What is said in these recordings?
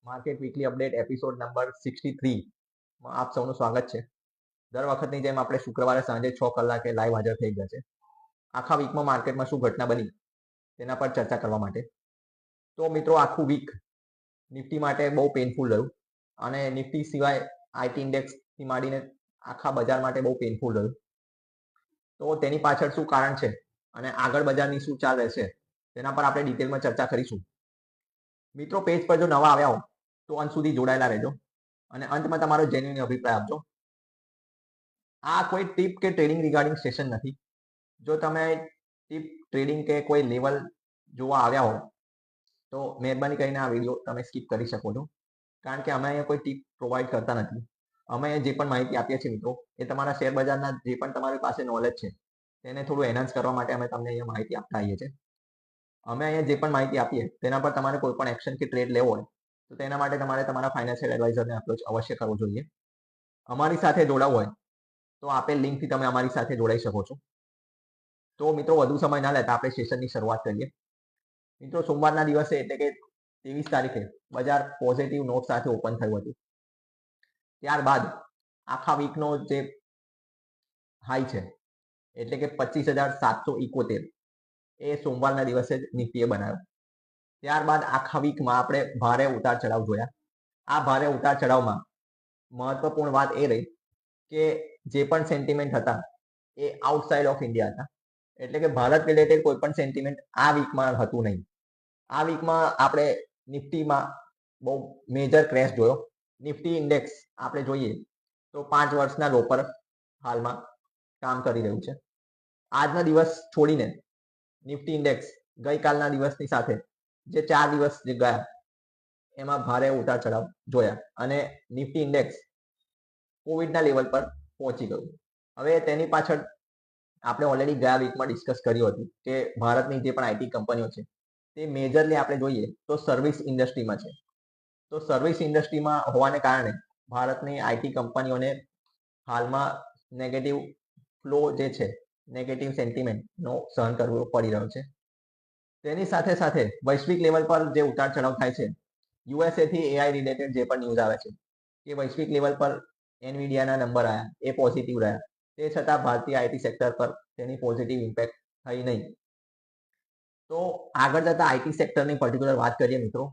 Market weekly update episode number 63 માં આપ સૌનું સ્વાગત છે. દર વખતની જેમ આપણે શુક્રવારે સાંજે 6 કલાકે લાઈવ હાજર થઈ ગયા છે. આખા વીકમાં માર્કેટમાં શું ઘટના બની તેના પર ચર્ચા કરવા માટે. તો મિત્રો, આખું વીક નિફ્ટી માટે બહુ પેઇનફુલ રહ્યું અને નિફ્ટી સિવાય આઈટી ઇન્ડેક્સથી માંડીને આખા બજાર માટે બહુ પેઇનફુલ રહ્યું. તો તેની પાછળ શું કારણ છે અને આગળ બજારની શું ચાલ રહેશે તેના પર આપણે ડિટેલમાં ચર્ચા કરીશું. મિત્રો, પેજ પર જો નવા આવ્યા હો તો અંત સુધી જોડાયેલા રહેજો અને અંતમાં તમારો જેન્યુઇન અભિપ્રાય આપજો. આ કોઈ ટીપ કે ટ્રેડિંગ રિગાર્ડિંગ સેશન નથી. જો તમે ટીપ ટ્રેડિંગ કે કોઈ લેવલ જોવા આવ્યા હો તો મહેરબાની કરીને આ વિડીયો તમે સ્કીપ કરી શકો છો, કારણ કે અમે અહીંયા કોઈ ટીપ પ્રોવાઈડ કરતા નથી. અમે જે પણ માહિતી આપીએ છીએ મિત્રો, એ તમારા શેર બજારના જે પણ તમારી પાસે નોલેજ છે તેને થોડું એનહાન્સ કરવા માટે અમે તમને અહીંયા માહિતી આપતા આવીએ છીએ. અમે અહીંયા જે પણ માહિતી આપીએ તેના પર તમારે કોઈ પણ એક્શન કે ટ્રેડ લેવો હોય તો તેના માટે તમારે તમારા ફાઇનાન્શિયલ એડવાઇઝરને અપ્રોચ અવશ્ય કરવો જોઈએ. અમારી સાથે જોડાવવું હોય તો આપેલ લિંકથી તમે અમારી સાથે જોડાઈ શકો છો. તો મિત્રો, વધુ સમય ના લેતા આપણે સેશનની શરૂઆત કરીએ. મિત્રો, સોમવારના દિવસે એટલે કે 23 તારીખે બજાર પોઝિટિવ નોટ સાથે ઓપન થયું હતું. ત્યારબાદ આખા વીકનો જે હાઈ છે એટલે કે 25,771 એ સોમવારના દિવસે જ નિફ્ટીએ બનાવ્યો. ત્યારબાદ આખા વીકમાં આપણે ભારે ઉતાર ચઢાવ જોયા. આ ભારે ઉતાર ચઢાવમાં મહત્વપૂર્ણ વાત એ રહી કે જે પણ સેન્ટિમેન્ટ હતા એ આઉટસાઇડ ઓફ ઇન્ડિયા હતા, એટલે કે ભારત રિલેટેડ કોઈ પણ સેન્ટિમેન્ટ આ વીકમાં હતું નહીં. આ વીકમાં આપણે નિફ્ટીમાં બહુ મેજર ક્રેશ જોયો. નિફ્ટી ઇન્ડેક્સ આપણે જોઈએ તો 5 વર્ષના લો પર હાલમાં કામ કરી રહ્યું છે. આજનો દિવસ છોડીને નિફ્ટી ઇન્ડેક્સ ગઈકાલના દિવસની સાથે જે 4 દિવસ જે ગયા એમાં ભારે ઉતાર ચઢાવ જોયા અને નિફ્ટી ઇન્ડેક્સ કોવિડના લેવલ પર પહોંચી ગયું. હવે તેની પાછળ આપણે ઓલરેડી ગયા વીકમાં ડિસ્કસ કર્યું હતું કે ભારતની જે પણ આઈટી કંપનીઓ છે તે મેજરલી આપણે જોઈએ તો સર્વિસ ઇન્ડસ્ટ્રીમાં છે. તો સર્વિસ ઇન્ડસ્ટ્રીમાં હોવાને કારણે ભારતની આઈટી કંપનીઓને હાલમાં નેગેટિવ ફ્લો જે છે, નેગેટિવ સેન્ટિમેન્ટનો સહન કરવો પડી રહ્યો છે. તેની સાથે સાથે વૈશ્વિક લેવલ પર જે ઉતાર ચઢાવ થાય છે, યુએસએ થી એઆઈ રિલેટેડ જે પણ ન્યૂઝ આવે છે કે વૈશ્વિક લેવલ પર એનવીડિયાના નંબર આવ્યા, એ પોઝિટિવ રહ્યા. તે છતાં ભારતીય આઈટી સેક્ટર પર તેની પોઝિટિવ ઇમ્પેક્ટ થઈ નહીં. તો આગળ જતા આઈટી સેક્ટરની પર્ટિક્યુલર વાત કરીએ મિત્રો,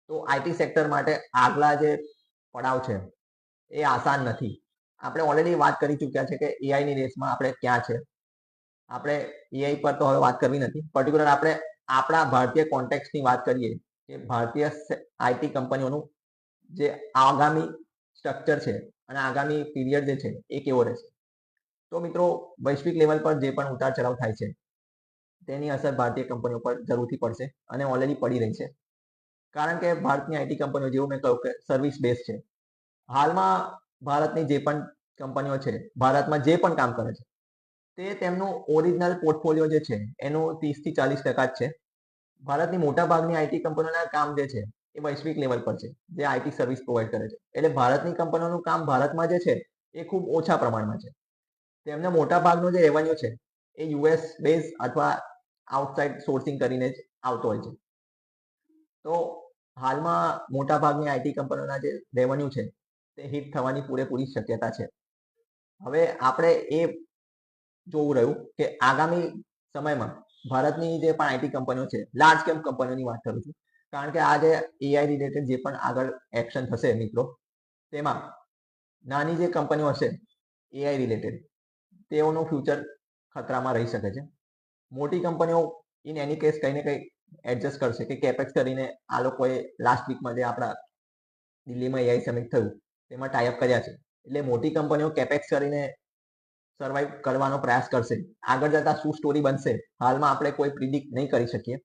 તો આઈટી સેક્ટર માટે આગલા જે પડાવ છે એ આસાન નથી. આપણે ઓલરેડી વાત કરી ચૂક્યા છે કે એઆઈની રેસમાં આપણે ક્યાં છે. આપણે એઆઈ પર તો હવે વાત કરવી નથી. પર્ટિક્યુલર આપણે આપણા ભારતીય કોન્ટેક્સની વાત કરીએ કે ભારતીય આઈટી કંપનીઓનું જે આગામી સ્ટ્રક્ચર છે અને આગામી પીરિયડ જે છે એ કેવો રહેશે. તો મિત્રો, વૈશ્વિક લેવલ પર જે પણ ઉતાર ચઢાવ થાય છે તેની અસર ભારતીય કંપનીઓ પર જરૂરથી પડશે અને ઓલરેડી પડી રહી છે. કારણ કે ભારતની આઈટી કંપનીઓ, જેવું મેં કહ્યું કે સર્વિસ બેઝ છે. હાલમાં ભારતની જે પણ કંપનીઓ છે, ભારતમાં જે પણ કામ કરે છે તે તેમનું ઓરિજિનલ પોર્ટફોલિયો જે છે એનું 30 થી 40% જ છે. ભારતની મોટા ભાગની આઈટી કંપનીઓના કામ જે છે એ વૈશ્વિક લેવલ પર છે, જે આઈટી સર્વિસ પ્રોવાઈડ કરે છે. એટલે ભારતની કંપનીઓનું કામ ભારતમાં જે છે એ ખૂબ ઓછા પ્રમાણમાં છે. તેમને મોટા ભાગનો જે રેવન્યુ છે એ યુએસ બેઝ અથવા આઉટસાઇડ સોર્સિંગ કરીને જ આવતો હોય છે. તો હાલમાં મોટા ભાગની આઈટી કંપનીઓના જે રેવન્યુ છે તે હિટ થવાની પૂરેપૂરી શક્યતા છે. હવે આપણે એ જોવું રહ્યું કે આગામી સમયમાં ભારતની જે પણ આઈટી કંપનીઓ છે, લાર્જ કેપ કંપનીઓની વાત કરું છું, કારણ કે આ જે એઆઈ રિલેટેડ જે પણ આગળ એક્શન થશે મિત્રો, તેમાં નાની જે કંપનીઓ હશે એઆઈ રિલેટેડ, તેઓનું ફ્યુચર ખતરામાં રહી શકે છે. મોટી કંપનીઓ ઇન એની કેસ કંઈ ને કંઈ એડજસ્ટ કરશે કે કેપેક્સ કરીને આ લોકોએ લાસ્ટ વીકમાં જે આપણા દિલ્હીમાં એઆઈ સમિટ થયું તેમાં ટાઈઅપ કર્યા છે. એટલે મોટી કંપનીઓ કેપેક્સ કરીને સર્વાઈવ કરવાનો પ્રયાસ કરશે. આગળ જતા શું સ્ટોરી બનશે હાલમાં આપણે કોઈ પ્રિડિક્ટ નહીં કરી શકીએ.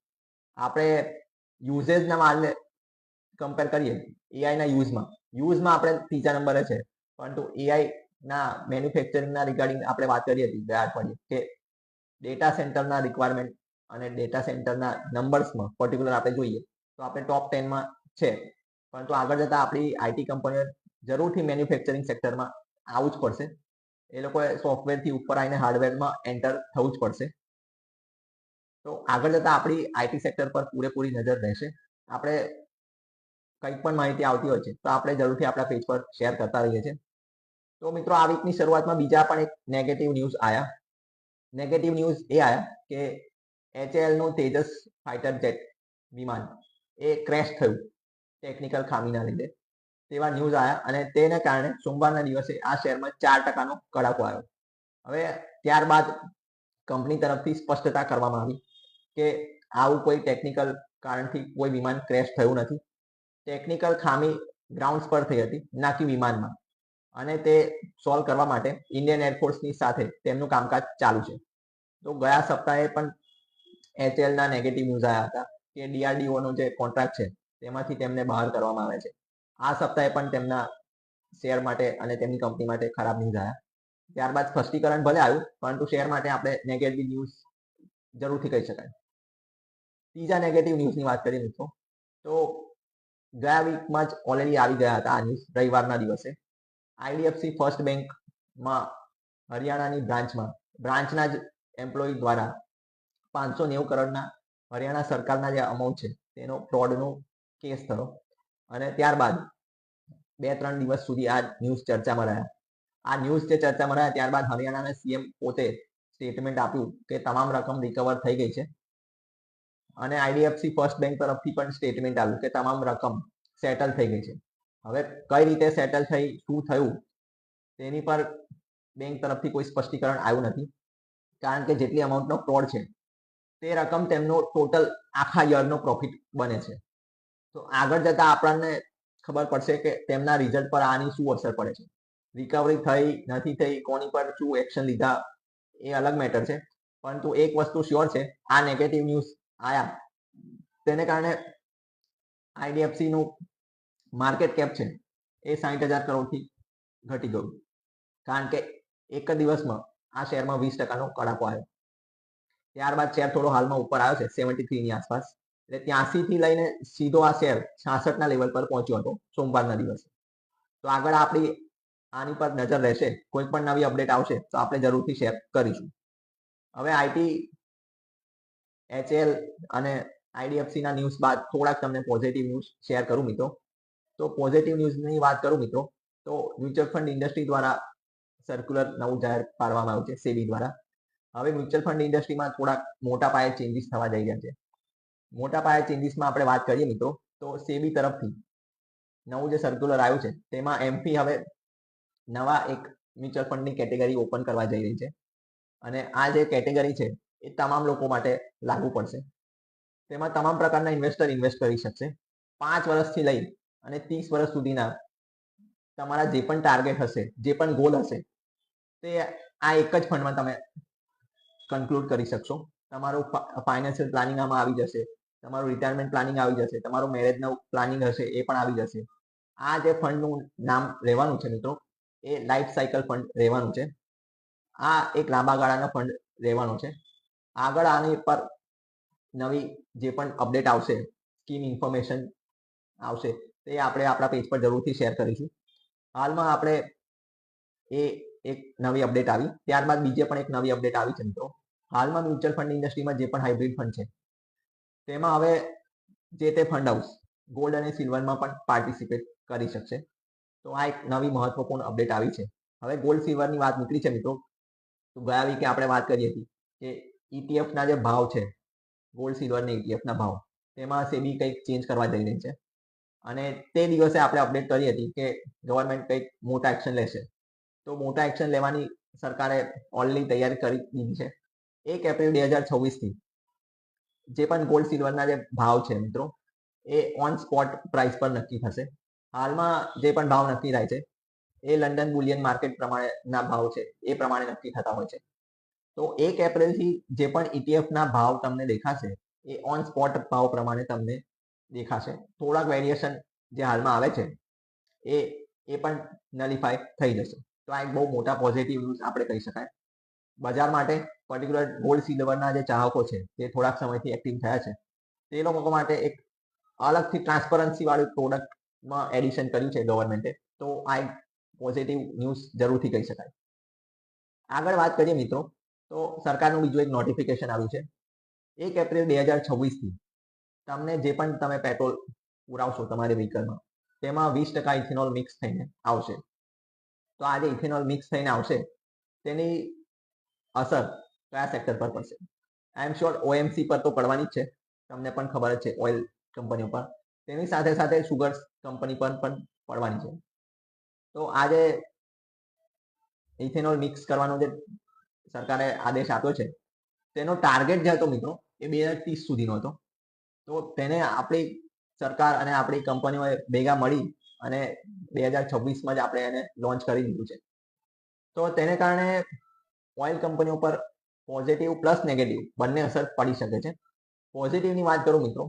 આપણે યુઝેસના માલને કમ્પેર કરીએ એઆઈના યુઝમાં આપણે ત્રીજા નંબરે છે, પરંતુ એઆઈના મેન્યુફેક્ચરિંગના રિગાર્ડિંગ આપણે વાત કરી હતી ગયા અઠવાડિયે કે ડેટા સેન્ટરના રિક્વાયરમેન્ટ અને ડેટા સેન્ટરના નંબર્સમાં પર્ટિક્યુલર આપણે જોઈએ તો આપણે ટોપ 10માં છે. પરંતુ આગળ જતા આપણી આઈટી કંપનીઓ જરૂરથી મેન્યુફેક્ચરિંગ સેક્ટરમાં આવવું જ પડશે. એ લોકોએ સોફ્ટવેરથી ઉપર આવીને હાર્ડવેરમાં એન્ટર થવું જ પડશે. તો આગળ જતા આપણી આઈટી સેક્ટર પર પૂરેપૂરી નજર રહેશે. આપણે કંઈક પણ માહિતી આવતી હોય છે તો આપણે જરૂરથી આપણા પેજ પર શેર કરતા રહીએ છીએ. તો મિત્રો આ વીકની શરૂઆતમાં બીજા પણ એક નેગેટિવ ન્યૂઝ આવ્યા. નેગેટિવ ન્યૂઝ એ આવ્યા કે HAL નું તેજસ ફાઇટર જેટ વિમાન એ ક્રેશ થયું ટેકનિકલ ખામીના લીધે, તેવા ન્યૂઝ આવ્યા અને તેને કારણે સોમવારના દિવસે આ શેરમાં 4% કડાકો આવ્યો. હવે ત્યારબાદ કંપની તરફથી સ્પષ્ટતા કરવામાં આવી કે આવું કોઈ ટેકનિકલ કારણથી કોઈ વિમાન ક્રેશ થયું નથી. ટેકનિકલ ખામી ગ્રાઉન્ડ્સ પર થઈ હતી, ના કે વિમાનમાં, અને તે સોલ્વ કરવા માટે ઇન્ડિયન એરફોર્સની સાથે તેમનું કામકાજ ચાલુ છે. તો ગયા સપ્તાહે પણ HAL ના નેગેટિવ ન્યૂઝ આવ્યા હતા કે DRDO નો જે કોન્ટ્રાક્ટ છે તેમાંથી તેમને બહાર કરવામાં આવે છે. આ સપ્તાહે પણ તેમના શેર માટે અને તેમની કંપની માટે ખરાબ ન્યૂઝ આવ્યા. ત્યારબાદ સ્પષ્ટીકરણ ભલે આવ્યું, પરંતુ શેર માટે આપણે નેગેટિવ ન્યૂઝ જરૂરથી કહી શકાય. ત્રીજા નેગેટિવ ન્યૂઝની વાત કરીએ મિત્રો, તો ગયા વીકમાં જ ઓલરેડી આવી ગયા હતા આ ન્યૂઝ રવિવારના દિવસે. IDFC ફર્સ્ટ બેંકમાં હરિયાણાની બ્રાન્ચના જ એમ્પ્લોયી દ્વારા 590 કરોડના હરિયાણા સરકારના જે અમાઉન્ટ છે તેનો ફ્રોડનો કેસ થયો અને ત્યારબાદ 2-3 દિવસ સુધી આ ન્યૂઝ ચર્ચામાં રહ્યા. આ ન્યૂઝ જે ચર્ચામાં રહ્યા ત્યારબાદ હરિયાણાના CM પોતે સ્ટેટમેન્ટ આપ્યું કે તમામ રકમ રિકવર થઈ ગઈ છે અને IDFC ફર્સ્ટ બેંક તરફથી પણ સ્ટેટમેન્ટ આવ્યું કે તમામ રકમ સેટલ થઈ ગઈ છે. હવે કઈ રીતે સેટલ થઈ, શું થયું, તેની પર બેંક તરફથી કોઈ સ્પષ્ટીકરણ આવ્યું નથી, કારણ કે જેટલી અમાઉન્ટનો ફ્રોડ છે તે રકમ તેમનો ટોટલ આખા યરનો પ્રોફિટ બને છે. તો આગળ જતા આપણને ખબર પડશે કે તેમના રિઝલ્ટ પર આની શું અસર પડે છે. રિકવરી થઈ નથી થઈ, કોની પર શું એક્શન લીધા એ અલગ મેટર છે, પરંતુ એક વસ્તુ શ્યોર છે, આ નેગેટિવ ન્યૂઝ આયા તેને કારણે IDFC નું માર્કેટ કેપ છે એ 60,000 કરોડથી ઘટી ગયું, કારણ કે એક જ દિવસમાં આ શેરમાં 20%નો કડાકો આવ્યો. ત્યારબાદ શેર થોડો હાલમાં ઉપર આવ્યો છે 73 ની આસપાસ, એટલે 83 થી લઈને સીધો આ શેર 66 ના લેવલ પર પહોંચ્યો હતો સોમવારના દિવસે. તો આગળ આપણી આની પર નજર રહેશે, કોઈ પણ નવી અપડેટ આવશે તો આપણે જરૂરથી શેર કરીશું. હવે HAL અને IDFC ના ન્યૂઝ બાદ થોડાક તમને પોઝિટિવ ન્યૂઝ શેર કરું મિત્રો. તો પોઝિટિવ ન્યૂઝની વાત કરું મિત્રો, તો મ્યુચ્યુઅલ ફંડ ઇન્ડસ્ટ્રી દ્વારા સર્ક્યુલર નવું જાહેર પાડવામાં આવ્યું છે SEBI દ્વારા. હવે મ્યુચ્યુઅલ ફંડ ઇન્ડસ્ટ્રીમાં થોડાક મોટા પાયે ચેન્જીસ થવા જઈ રહ્યા છે. મોટા પાયે ચેન્જીસમાં આપણે વાત કરીએ મિત્રો, તો SEBI તરફથી નવું જે સર્ક્યુલર આવ્યું છે તેમાં એમપી હવે નવા એક મ્યુચ્યુઅલ ફંડની કેટેગરી ઓપન કરવા જઈ રહી છે અને આ જે કેટેગરી છે એ તમામ લોકો માટે લાગુ પડશે. તેમાં તમામ પ્રકારના ઇન્વેસ્ટર ઇન્વેસ્ટ કરી શકશે. 5 વર્ષથી લઈ અને 30 વર્ષ સુધીના તમારા જે પણ ટાર્ગેટ હશે, જે પણ ગોલ હશે, તે આ એક જ ફંડમાં તમે કન્ક્લુડ કરી શકશો. તમારું ફાઇનાન્શિયલ પ્લાનિંગ આમાં આવી જશે, તમારું રિટાયરમેન્ટ પ્લાનિંગ આવી જશે, તમારું મેરેજનું પ્લાનિંગ હશે એ પણ આવી જશે. આ જે ફંડનું નામ રહેવાનું છે મિત્રો, એ લાઈફ સાયકલ ફંડ રહેવાનું છે. આ એક લાંબા ગાળાનો ફંડ રહેવાનો છે. આગળ આની પર નવી જે પણ અપડેટ આવશે, સ્કીમ ઇન્ફોર્મેશન આવશે, તે આપણે આપણા પેજ પર જરૂરથી શેર કરીશું. હાલમાં આપણે એ એક નવી અપડેટ આવી, ત્યારબાદ બીજે પણ એક નવી અપડેટ આવી છે મિત્રો. હાલમાં મ્યુચ્યુઅલ ફંડ ઇન્ડસ્ટ્રીમાં જે પણ હાઇબ્રિડ ફંડ છે તેમાં હવે જે તે ફંડ હાઉસ ગોલ્ડ અને સિલ્વરમાં પણ પાર્ટિસિપેટ કરી શકશે. તો આ એક નવી મહત્વપૂર્ણ અપડેટ આવી છે. હવે ગોલ્ડ સિલ્વરની વાત નીકળી છે મિત્રો, તો ગયા વીકે આપણે વાત કરી હતી કે ETF ના જે ભાવ છે, ગોલ્ડ સિલ્વરના ETF ના ભાવ, તેમાં SEBI કંઈક ચેન્જ કરવા જઈ રહી છે અને તે દિવસે આપણે અપડેટ કરી હતી કે ગવર્મેન્ટ કંઈક મોટા એક્શન લેશે. તો મોટા એક્શન લેવાની સરકારે ઓલરેડી તૈયારી કરી દીધી છે. 1 એપ્રિલ 2026 થી જે પણ ગોલ્ડ સિલ્વરના જે ભાવ છે મિત્રો, એ ઓન સ્પોટ પ્રાઇસ પર નક્કી થશે. હાલમાં જે પણ ભાવ નક્કી થાય છે એ લંડન બુલિયન માર્કેટ પ્રમાણેના ભાવ છે એ પ્રમાણે નક્કી થતા હોય છે. તો 1 એપ્રિલથી જે પણ ETF ના ભાવ તમને દેખાશે એ ઓન સ્પોટ ભાવ પ્રમાણે તમને દેખાશે. થોડાક વેરિએશન જે હાલમાં આવે છે એ પણ નલિફાય થઈ જશે. તો આ એક બહુ મોટા પોઝિટિવ ન્યૂઝ આપણે કહી શકાય બજાર માટે. પર્ટિક્યુલર ગોલ્ડ સિલ્વરના જે ચાહકો છે તે થોડાક સમયથી એક્ટિવ થયા છે, તે લોકો માટે એક અલગથી ટ્રાન્સપરન્સી વાળું પ્રોડક્ટમાં એડિશન કર્યું છે ગવર્મેન્ટે. તો આ એક પોઝિટિવ ન્યૂઝ જરૂરથી કહી શકાય. આગળ વાત કરીએ મિત્રો, તો સરકારનું બીજું એક નોટિફિકેશન આવ્યું છે. 1 એપ્રિલ 2026 થી તમને જે પણ તમે પેટ્રોલ પુરાવશો તમારી વ્હીકલમાં, તેમાં 20% ઇથેનોલ મિક્સ થઈને આવશે. તો આ જે ઇથેનોલ મિક્સ થઈને આવશે તેની અસર કયા સેક્ટર પર પડશે? આઈ એમ શ્યોર ઓએમસી પર તો પડવાની જ છે, તમને પણ ખબર જ છે, ઓઇલ કંપનીઓ પર. તેની સાથે સાથે સુગર કંપની પર પણ પડવાની છે. તો આ જે ઇથેનોલ મિક્સ કરવાનો જે સરકારે આદેશ આપ્યો છે તેનો ટાર્ગેટ જે હતો મિત્રો એ 2030 સુધીનો હતો. તો તેને આપણી સરકાર અને આપણી કંપનીઓએ ભેગા મળી અને 2026માં જ આપણે એને લોન્ચ કરી દીધું છે. તો તેને કારણે ઓઇલ કંપનીઓ પર પોઝિટિવ પ્લસ નેગેટિવ બંને અસર પડી શકે છે. પોઝિટિવની વાત કરું મિત્રો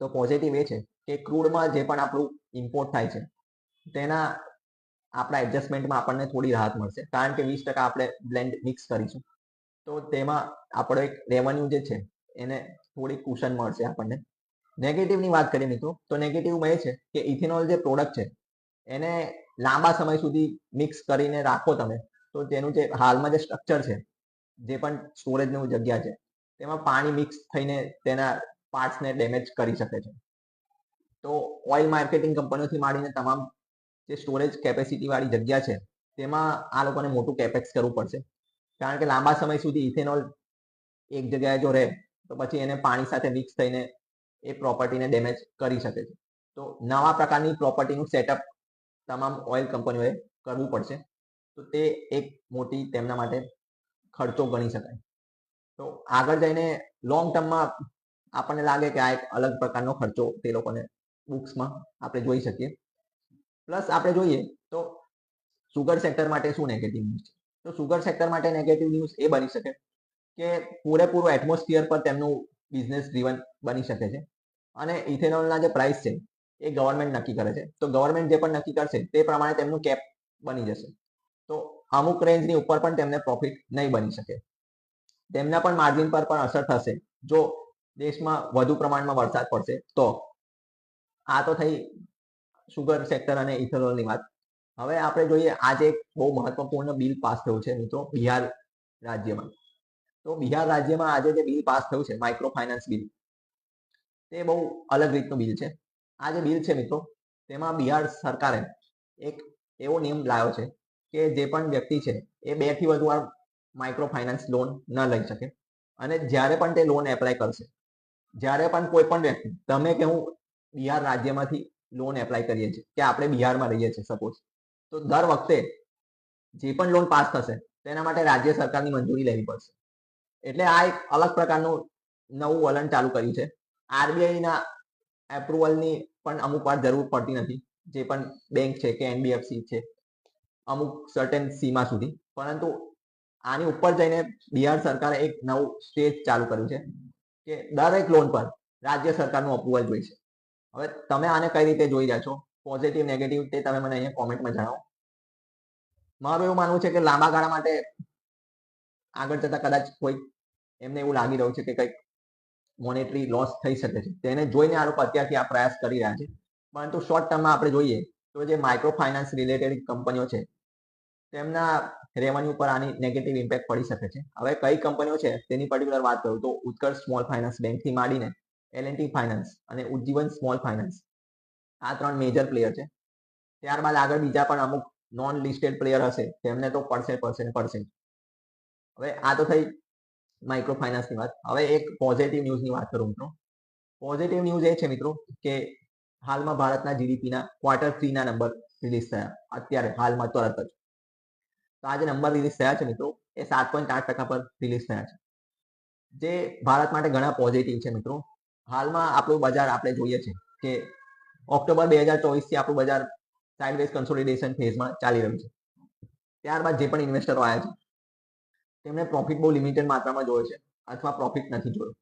તો પોઝિટિવ એ છે કે ક્રૂડમાં જે પણ આપણું ઇમ્પોર્ટ થાય છે તેના આપણા એડજસ્ટમેન્ટમાં આપણને થોડી રાહત મળશે, કારણ કે 20% આપણે બ્લેન્ડ મિક્સ કરીશું. તો તેમાં આપણો એક રેવન્યુ જે છે એને થોડી કુશન મળશે આપણને. નેગેટિવની વાત કરીએ મિત્રો તો નેગેટિવમાં એ છે કે ઇથેનોલ જે પ્રોડક્ટ છે એને લાંબા સમય સુધી મિક્સ કરીને રાખો તમે તો તેનું જે હાલમાં જે સ્ટ્રક્ચર છે, જે પણ સ્ટોરેજની જગ્યા છે, તેમાં પાણી મિક્સ થઈને તેના પાર્ટ્સને ડેમેજ કરી શકે છે. તો ઓઇલ માર્કેટિંગ કંપનીઓથી માંડીને તમામ જે સ્ટોરેજ કેપેસિટી વાળી જગ્યા છે તેમાં આ લોકોને મોટું કેપેક્સ કરવું પડશે, કારણ કે લાંબા સમય સુધી ઇથેનોલ એક જગ્યાએ જો રહે તો પછી એને પાણી સાથે મિક્સ થઈને એ પ્રોપર્ટીને ડેમેજ કરી શકે છે. તો નવા પ્રકારની પ્રોપર્ટીનું સેટઅપ તમામ ઓઇલ કંપનીઓએ કરવું પડશે. તો તે એક મોટી તેમના માટે ખર્ચો ગણી શકાય. તો આગળ જઈને લોંગ ટર્મમાં આપણને લાગે કે આ એક અલગ પ્રકારનો ખર્ચો તે લોકોને બુક્સમાં આપણે જોઈ શકીએ. પ્લસ આપણે જોઈએ તો સુગર સેક્ટર માટે શું નેગેટિવ ન્યૂઝ છે? તો સુગર સેક્ટર માટે નેગેટિવ ન્યૂઝ એ બની શકે કે પૂરેપૂરું એટમોસ્ફિયર પર તેમનું બિઝનેસ ડ્રીવન બની શકે છે અને ઇથેનોલના જે પ્રાઇસ છે એ ગવર્મેન્ટ નક્કી કરે છે. તો ગવર્મેન્ટ જે પણ નક્કી કરશે તે પ્રમાણે તેમનું કેપ બની જશે. તો અમુક રેન્જની ઉપર પણ તેમને પ્રોફિટ નહીં બની શકે. તેમના પણ માર્જિન પર પણ અસર થશે જો દેશમાં વધુ પ્રમાણમાં વરસાદ પડશે તો. આ તો થઈ સુગર સેક્ટર અને ઇથેનોલની વાત. હવે આપણે જોઈએ આજે એક બહુ મહત્વપૂર્ણ બિલ પાસ થયું છે મિત્રો બિહાર રાજ્યમાં. તો બિહાર રાજ્યમાં આજે જે બિલ પાસ થયું છે માઇક્રો ફાઇનાન્સ બિલ, તે બહુ અલગ રીતનું બિલ છે. આ જે બિલ છે મિત્રો તેમાં બિહાર સરકારે એક એવો નિયમ લાવ્યો છે કે જે પણ વ્યક્તિ છે એ 2 થી વધુ વાર માઇક્રો ફાઇનાન્સ લોન ન લઈ શકે. અને જ્યારે પણ તે લોન એપ્લાય કરશે, જ્યારે પણ કોઈ પણ વ્યક્તિ, તમે કે હું બિહાર રાજ્યમાંથી લોન એપ્લાય કરીએ છીએ કે આપણે બિહારમાં રહીએ છીએ સપોઝ, તો દર વખતે જે પણ લોન પાસ થશે તેના માટે રાજ્ય સરકારની મંજૂરી લેવી પડશે. એટલે આ એક અલગ પ્રકારનું નવું વલણ ચાલુ કર્યું છે. આરબીઆઈના એપ્રુવલની પણ અમુક વાર જરૂર પડતી નથી, જે પણ બેંક છે કે એનબીએફસી છે અમુક સર્ટેન સીમા સુધી. પરંતુ આની ઉપર જઈને બિહાર સરકારે એક નવું સ્ટેજ ચાલુ કર્યું છે કે દરેક લોન પર રાજ્ય સરકારનું અપ્રુવલ જોઈશે. હવે તમે આને કઈ રીતે જોઈ રહ્યા છો, પોઝિટિવ નેગેટિવ, તે તમે મને અહીંયા કોમેન્ટમાં જણાવો. મારું એવું માનવું છે કે લાંબા ગાળા માટે આગળ જતા કદાચ કોઈ એમને એવું લાગી રહ્યું છે કે કંઈક મોનેટરી લોસ થઈ શકે છે, તેને જોઈને આ લોકો અત્યારથી આ પ્રયાસ કરી રહ્યા છે. પરંતુ શોર્ટ ટર્મમાં આપણે જોઈએ તો જે માઇક્રો ફાઇનાન્સ રિલેટેડ કંપનીઓ છે તેમના રેવન્યુ પર આની નેગેટિવ ઇમ્પેક્ટ પડી શકે છે. હવે કઈ કંપનીઓ છે તેની પર્ટિક્યુલર વાત કરું તો ઉત્કર્ષ સ્મોલ ફાઇનાન્સ બેંકથી માંડીને એલ&ટી ફાઇનાન્સ અને ઉજ્જીવન સ્મોલ ફાઇનાન્સ, આ 3 મેજર પ્લેયર છે. ત્યારબાદ આગળ બીજા પણ અમુક નોન લિસ્ટેડ પ્લેયર હશે તેમને તો પડશે. હવે આ તો થઈ માઇક્રો ફાઇનાન્સની વાત. હવે એક પોઝિટિવ ન્યૂઝની વાત કરું મિત્રો. પોઝિટિવ ન્યૂઝ એ છે મિત્રો કે હાલમાં ભારતના જીડીપીના Q3 ના નંબર રિલીઝ થયા અત્યારે હાલમાં તરત જ. તો આ જે નંબર રિલીઝ થયા છે મિત્રો એ 7.8% પર રિલીઝ થયા છે, જે ભારત માટે ઘણા પોઝિટિવ છે મિત્રો. હાલમાં આપણું બજાર આપણે જોઈએ છે કે ઓક્ટોબર 2024 થી આપણું બજાર સાઇડવેઝ કન્સોલિડેશન ફેઝમાં ચાલી રહ્યું છે. ત્યારબાદ જે પણ ઇન્વેસ્ટરો આવ્યા છે તેમણે પ્રોફિટ બહુ લિમિટેડ માત્રામાં જોયો છે અથવા પ્રોફિટ નથી જોયો.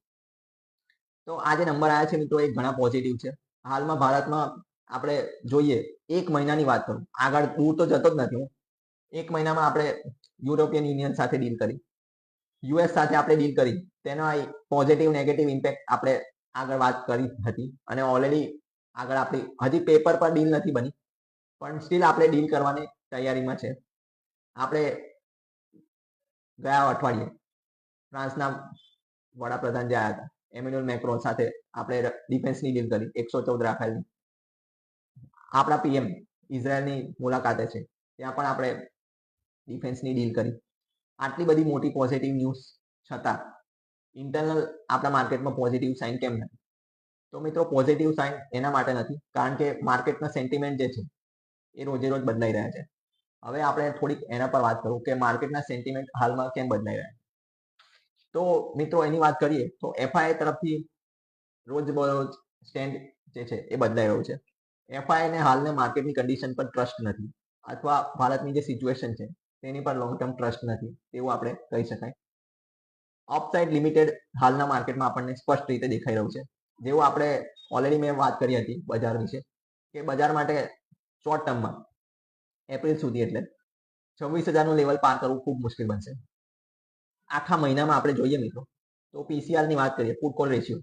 તો આ જે નંબર આવ્યા છે મિત્રો એ ઘણા પોઝિટિવ છે. હાલમાં ભારતમાં આપણે જોઈએ 1 મહિનાની વાત કરું, આગળ દૂર તો જતો જ નથી હું, 1 મહિનામાં આપણે યુરોપિયન યુનિયન સાથે ડીલ કરી, યુએસ સાથે આપણે ડીલ કરી, તેના પોઝિટિવ નેગેટિવ ઇમ્પેક્ટ આપણે આગળ વાત કરી હતી. અને ઓલરેડી આગળ આપણી હજી પેપર પર ડીલ નથી બની પણ સ્ટીલ આપણે ડીલ કરવાની તૈયારીમાં છે. આપણે ગયા અઠવાડિયે ફ્રાન્સના વડાપ્રધાન જે આવ્યા હતા એમ્યુઅલ મેક્રોન સાથે આપણે ડિફેન્સની ડીલ કરી 114 રાફેલની. આપણા પીએમ ઇઝરાયલની મુલાકાતે છે, ત્યાં પણ આપણે ડિફેન્સની ડીલ કરી. આટલી બધી મોટી પોઝિટિવ ન્યૂઝ છતાં ઇન્ટરનલ આપણા માર્કેટમાં પોઝિટિવ સાઇન કેમ નથી? તો મિત્રો પોઝિટિવ સાઇન એના માટે નથી કારણ કે માર્કેટના સેન્ટિમેન્ટ જે છે એ રોજે રોજ બદલાઈ રહ્યા છે. હવે આપણે થોડીક એના પર વાત કરું કે માર્કેટના સેન્ટિમેન્ટ હાલમાં કેમ બદલાઈ રહ્યા છે. તો મિત્રો એની વાત કરીએ તો એફઆઈ તરફથી રોજ સ્ટેન્ડ જે છે એ બદલાઈ રહ્યું છે. એફઆઈ ને હાલને માર્કેટની કન્ડિશન પર ટ્રસ્ટ નથી અથવા ભારતની જે સિચ્યુએશન છે તેની પર લોંગ ટર્મ ટ્રસ્ટ નથી તેવું આપણે કહી શકાય. અપસાઇડ લિમિટેડ હાલના માર્કેટમાં આપણને સ્પષ્ટ રીતે દેખાઈ રહ્યું છે. જેવું આપણે ઓલરેડી મેં વાત કરી હતી બજાર વિશે કે બજાર માટે શોર્ટ ટર્મમાં એપ્રિલ સુધી એટલે 26,000નું લેવલ પાર કરવું ખૂબ મુશ્કેલ બનશે. આખા મહિનામાં આપણે જોઈએ મિત્રો તો પીસીઆરની વાત કરીએ, પુટ કોલ રેશિયો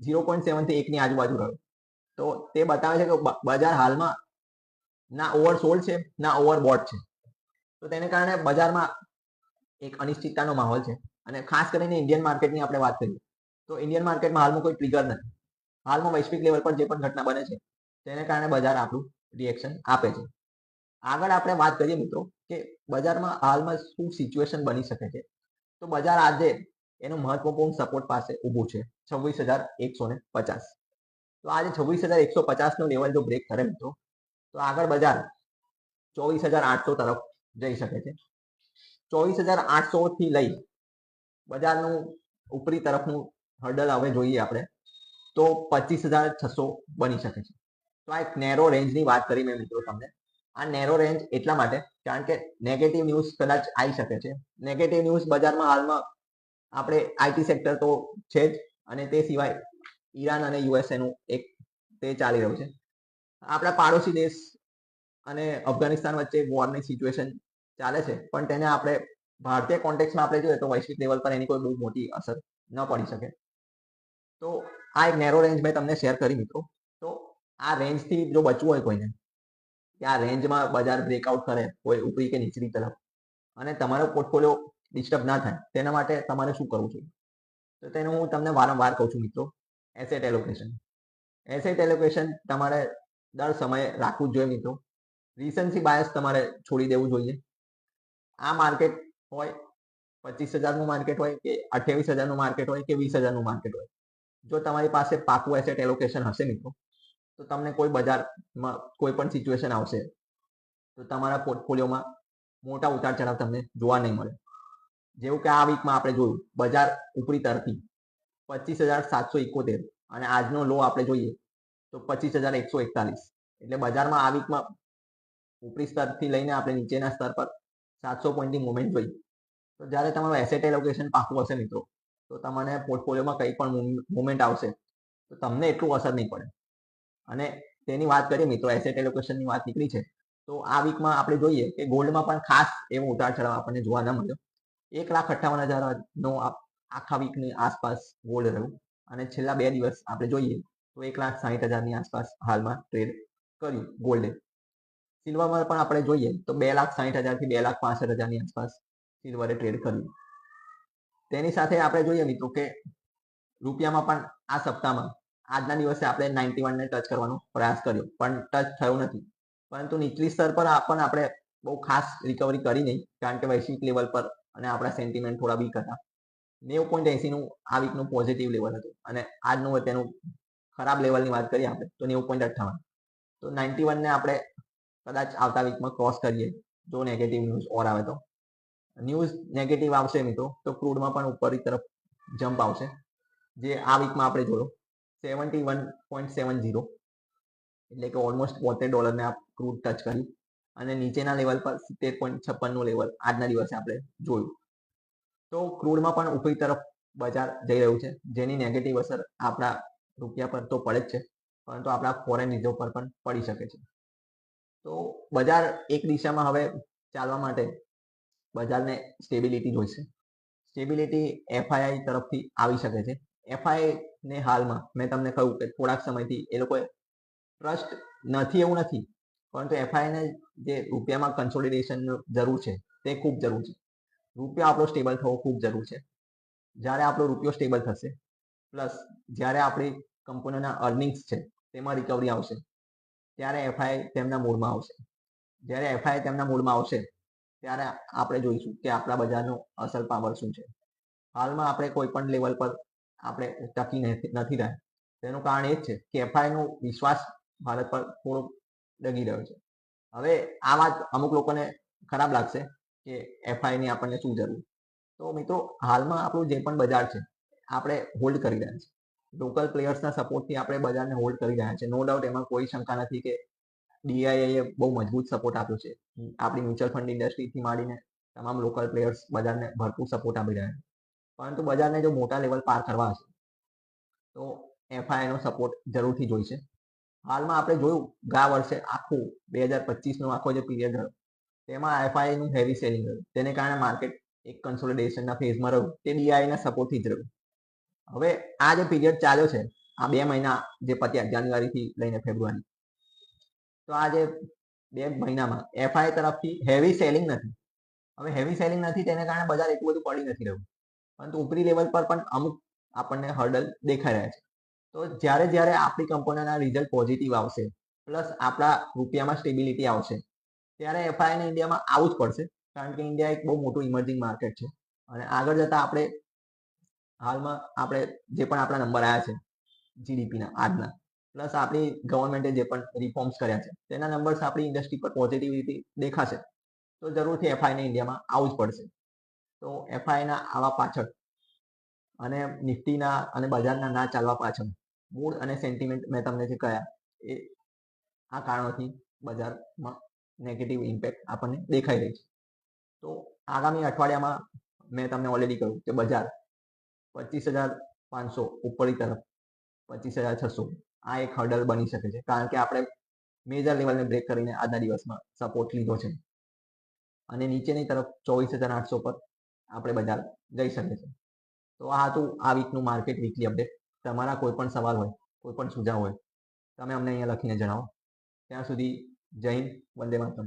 0.7 થી 1 ની આજુબાજુ રહ્યો. તો તે બતાવે છે કે બજાર હાલમાં ના ઓવરસોલ્ડ છે ના ઓવરબોટ છે. તો તેને કારણે બજારમાં એક અનિશ્ચિતતાનો માહોલ છે. અને ખાસ કરીને ઇન્ડિયન માર્કેટની આપણે વાત કરીએ તો ઇન્ડિયન માર્કેટમાં હાલમાં કોઈ ટ્રિગર નથી. હાલમાં વૈશ્વિક લેવલ પર જે પણ ઘટના બને છે તેને કારણે બજાર આપણું રિએક્શન આપે છે. આગળ આપણે વાત કરીએ મિત્રો કે બજારમાં હાલમાં શું સિચ્યુએશન બની શકે છે. તો બજાર આજે એનું મહત્વપૂર્ણ સપોર્ટ પાસે ઊભું છે 26,150. તો આજે 26,150 નો લેવલ જો બ્રેક કરે મિત્રો તો આગળ બજાર 24,800 તરફ જઈ શકે છે. 24,800 થી લઈ બજારનું ઉપરી તરફનું હર્ડલ હવે જોઈએ આપણે તો 25,600 બની શકે છે. તો આ એક નેરો રેન્જની વાત કરી મેં મિત્રો તમને. આ નેરો રેન્જ એટલા માટે કારણ કે નેગેટિવ ન્યૂઝ કદાચ આવી શકે છે. નેગેટિવ ન્યૂઝ બજારમાં હાલમાં આપણે આઈટી સેક્ટર તો છે જ અને તે સિવાય ઈરાન અને યુએસએનું એક તે ચાલી રહ્યું છે. આપણા પાડોશી દેશ અને અફઘાનિસ્તાન વચ્ચે વોરની સિચ્યુએશન ચાલે છે પણ તેને આપણે ભારતીય કોન્ટેક્સમાં આપણે જોઈએ તો વૈશ્વિક લેવલ પર એની કોઈ બહુ મોટી અસર ન પડી શકે. તો આ એક નેરો રેન્જ મેં તમને શેર કરી મિત્રો. તો આ રેન્જથી જો બચવું હોય કોઈને કે આ રેન્જમાં બજાર બ્રેકઆઉટ કરે કોઈ ઉપરી કે નીચલી તરફ અને તમારો પોર્ટફોલિયો ડિસ્ટર્બ ના થાય તેના માટે તમારે શું કરવું જોઈએ? તો તેનું હું તમને વારંવાર કહું છું મિત્રો, એસેટ એલોકેશન. એસેટ એલોકેશન તમારે દર સમયે રાખવું જ જોઈએ મિત્રો. રિસન્સી બાયસ તમારે છોડી દેવું જોઈએ. આ માર્કેટ હોય 25,000નું માર્કેટ હોય કે 28,000નું માર્કેટ હોય કે 20,000નું માર્કેટ હોય, જો તમારી પાસે પાકું એસેટ એલોકેશન હશે મિત્રો તો તમને કોઈ બજારમાં કોઈ પણ સિચ્યુએશન આવશે તો તમારા પોર્ટફોલિયોમાં મોટા ઉતાર ચઢાવ તમને જોવા નહીં મળે. જેવું કે આ વીકમાં આપણે જોયું બજાર ઉપરી તરફી 25,771 અને આજનો લો આપણે જોઈએ તો 25,141. એટલે બજારમાં આ વીકમાં ઉપરી સ્તરથી લઈને આપણે નીચેના સ્તર પર 700 પોઈન્ટની મુવમેન્ટ જોઈ. તો જ્યારે તમારું એસેટ એલોકેશન પાકું હશે મિત્રો તો તમને પોર્ટફોલિયોમાં કંઈ પણ મુવમેન્ટ આવશે તો તમને એટલું અસર નહીં પડે. અને તેની વાત કરીએ મિત્રો, એસેટ એલોકેશનની વાત નીકળી છે તો આ વીકમાં આપણે જોઈએ કે ગોલ્ડમાં પણ ખાસ એવો ઉતાર ચઢાવ આપણને જોવા ન મળ્યો. 1,58,000નો આખા વીકની આસપાસ ગોલ્ડ રહ્યું અને છેલ્લા 2 દિવસ આપણે જોઈએ તો 1,60,000ની આસપાસ હાલમાં ટ્રેડ કર્યું ગોલ્ડે. સિલ્વરમાં પણ આપણે જોઈએ તો 2,60,000 થી 2,65,000ની આસપાસ સિલ્વરે ટ્રેડ કર્યું. તેની સાથે આપણે જોઈએ મિત્રો કે રૂપિયામાં પણ આ સપ્તાહમાં આજના દિવસે આપણે 91 ને ટચ કરવાનો પ્રયાસ કર્યો પણ ટચ થયો નથી. પરંતુ નીચલી સ્તર પર પણ આપણે બહુ ખાસ રિકવરી કરી નહીં કારણ કે વૈશ્વિક લેવલ પર અને આપણા સેન્ટિમેન્ટ થોડા વીક હતા. 90.80નું આ વીકનું પોઝિટિવ લેવલ હતું અને આજનું તેનું ખરાબ લેવલની વાત કરીએ આપણે તો 90.58. તો 91 ને આપણે કદાચ આવતા વીકમાં ક્રોસ કરીએ જો નેગેટિવ ન્યૂઝ ઓર આવે તો. ન્યૂઝ નેગેટિવ આવશે મિત્રો તો ક્રૂડમાં પણ ઉપરની તરફ જમ્પ આવશે. જે આ વીકમાં આપણે જોયો 71.70 એટલે કે ઓલમોસ્ટ $72 આ ક્રૂડ ટચ કર્યું અને નીચેના લેવલ પર 70.56નું લેવલ આજના દિવસે આપણે જોયું. તો ક્રૂડમાં પણ ઉપરી તરફ બજાર જઈ રહ્યું છે જેની નેગેટિવ અસર આપણા રૂપિયા પર તો પડે જ છે પરંતુ આપણા ફોરેન રિઝર્વ પર પણ પડી શકે છે. તો બજાર એક દિશામાં હવે ચાલવા માટે બજારને સ્ટેબિલિટી જોઈશે. સ્ટેબિલિટી એફઆઈઆઈ તરફથી આવી શકે છે. એફઆઈ ને હાલમાં મેં તમને કહ્યું કે થોડાક સમયથી એ લોકોએ ટ્રસ્ટ નથી એવું નથી પરંતુ એફઆઈને જે રૂપિયામાં કન્સોલિડેશનની જરૂર છે તે ખૂબ જરૂર છે. રૂપિયો આપણો સ્ટેબલ થવો ખૂબ જરૂર છે. જ્યારે આપણો રૂપિયો સ્ટેબલ થશે પ્લસ જ્યારે આપણી કંપનીઓના અર્નિંગ્સ છે તેમાં રિકવરી આવશે ત્યારે એફઆઈ તેમના મૂળમાં આવશે. જ્યારે એફઆઈ તેમના મૂળમાં આવશે ત્યારે આપણે જોઈશું કે આપણા બજારનો અસલ પાવર શું છે. હાલમાં આપણે કોઈ પણ લેવલ પર આપણે ટકી નથી રહ્યા. તેનું કારણ એ જ છે કે એફઆઈ નો વિશ્વાસ ભારત પર થોડો ડગી રહ્યો છે. હવે આ વાત અમુક લોકોને ખરાબ લાગશે કે એફઆઈ ની આપણને શું જરૂર. તો મિત્રો, હાલમાં આપણું જે પણ બજાર છે આપણે હોલ્ડ કરી રહ્યા છીએ. લોકલ પ્લેયર્સના સપોર્ટથી આપણે બજારને હોલ્ડ કરી રહ્યા છીએ. નો ડાઉટ, એમાં કોઈ શંકા નથી કે ડીઆઈએ બહુ મજબૂત સપોર્ટ આપ્યો છે. આપણી મ્યુચ્યુઅલ ફંડ ઇન્ડસ્ટ્રીથી માંડીને તમામ લોકલ પ્લેયર્સ બજારને ભરપૂર સપોર્ટ આપી રહ્યા છે. પરંતુ બજારને જો મોટા લેવલ પાર કરવા હશે તો એફઆઈનો સપોર્ટ જરૂરથી જોઈશે. હાલમાં આપણે જોયું ગયા વર્ષે આખું 2025નો આખો જે પીરિયડ રહ્યો તેમાં એફઆઈનું હેવી સેલિંગ રહ્યું. તેને કારણે માર્કેટ એક કન્સોલિડેશનના ફેઝમાં રહ્યું. તે ડીઆઈના સપોર્ટથી જ રહ્યું. હવે આ જે પીરિયડ ચાલ્યો છે, આ 2 મહિના જે પત્યા જાન્યુઆરીથી લઈને ફેબ્રુઆરી, તો આ જે 2 મહિનામાં એફઆઈ તરફથી હેવી સેલિંગ નથી. હવે હેવી સેલિંગ નથી તેને કારણે બજાર એટલું બધું પડી નથી રહ્યું, પરંતુ ઉપરી લેવલ પર પણ અમુક આપણને હર્ડલ દેખાઈ રહ્યા છે. તો જ્યારે આપણી કંપનીના રિઝલ્ટ પોઝિટિવ આવશે, પ્લસ આપણા રૂપિયામાં સ્ટેબિલિટી આવશે, ત્યારે એફઆઈને ઇન્ડિયામાં આવવું જ પડશે. કારણ કે ઇન્ડિયા એક બહુ મોટું ઇમર્જિંગ માર્કેટ છે અને આગળ જતા આપણે હાલમાં આપણે જે પણ આપણા નંબર આવ્યા છે જીડીપીના આજના, પ્લસ આપણી ગવર્મેન્ટે જે પણ રિફોર્મ્સ કર્યા છે તેના નંબર્સ આપણી ઇન્ડસ્ટ્રી પર પોઝિટિવિટી દેખાશે. તો જરૂરથી એફઆઈને ઇન્ડિયામાં આવવું જ પડશે. તો એફઆઈના આવા પાછળ અને નિફ્ટીના અને બજારના ના ચાલવા પાછળ મૂડ અને સેન્ટિમેન્ટ મેં તમને જે કહ્યા એ આ કારણોથી બજારમાં નેગેટિવ ઇમ્પેક્ટ આપણને દેખાઈ રહી છે. તો આગામી અઠવાડિયામાં મેં તમને ઓલરેડી કહ્યું કે બજાર 25,500 ઉપરની તરફ 25,600 આ એક હર્ડલ બની શકે છે. કારણ કે આપણે મેજર લેવલને બ્રેક કરીને આજના દિવસમાં સપોર્ટ લીધો છે અને નીચેની તરફ 24,800 પર આપણે બજાર જઈ શકે છે. તો આ હતું આ વીકનું માર્કેટ વીકલી અપડેટ. તમારા કોઈ પણ સવાલ હોય, કોઈ પણ સુઝાવ હોય, તમે અમને અહીંયા લખીને જણાવો. ત્યાં સુધી જય હિન્દ, વંદે માતરમ.